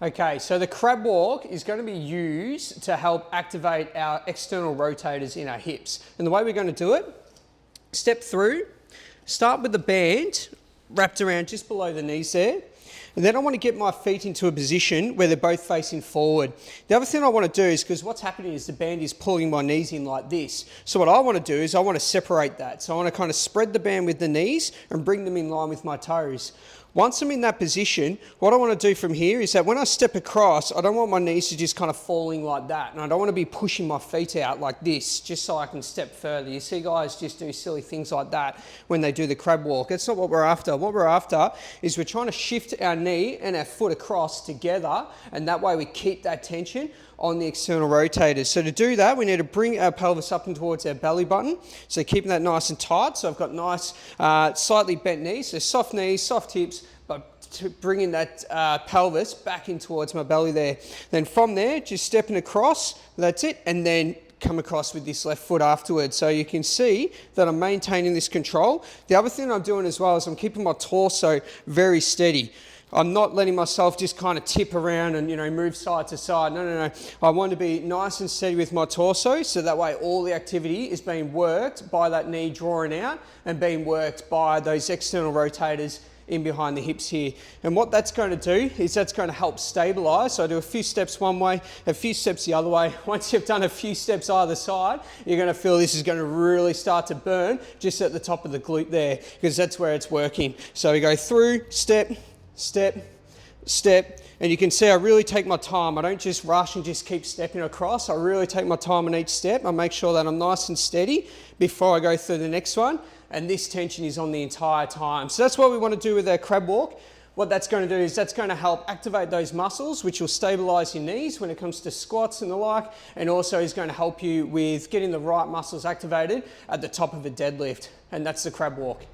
Okay, so the crab walk is going to be used to help activate our external rotators in our hips. And the way we're going to do it, step through, start with the band wrapped around just below the knees there. And then I want to get my feet into a position where they're both facing forward. The other thing I want to do is, because what's happening is the band is pulling my knees in like this. So what I want to do is I want to separate that. So I want to kind of spread the band with the knees and bring them in line with my toes. Once I'm in that position, what I want to do from here is that when I step across, I don't want my knees to just kind of falling like that. And I don't want to be pushing my feet out like this, just so I can step further. You see guys just do silly things like that when they do the crab walk. That's not what we're after. What we're after is we're trying to shift our knee and our foot across together, and that way we keep that tension on the external rotators. So to do that, we need to bring our pelvis up and towards our belly button. So keeping that nice and tight. So I've got nice, slightly bent knees, so soft knees, soft hips, but to bringing that pelvis back in towards my belly there. Then from there, just stepping across, that's it, and then come across with this left foot afterwards. So you can see that I'm maintaining this control. The other thing I'm doing as well is I'm keeping my torso very steady. I'm not letting myself just kind of tip around and, move side to side. No. I want to be nice and steady with my torso, so that way all the activity is being worked by that knee drawing out and being worked by those external rotators in behind the hips here. And what that's going to do is that's going to help stabilize. So I do a few steps one way, a few steps the other way. Once you've done a few steps either side, you're going to feel this is going to really start to burn just at the top of the glute there, because that's where it's working. So we go through, step, step, step, and you can see I really take my time. I don't just rush and just keep stepping across. I really take my time on each step. I make sure that I'm nice and steady before I go through the next one, and this tension is on the entire time. So that's what we want to do with our crab walk. What that's going to do is that's going to help activate those muscles, which will stabilize your knees when it comes to squats and the like, and also is going to help you with getting the right muscles activated at the top of a deadlift, and that's the crab walk.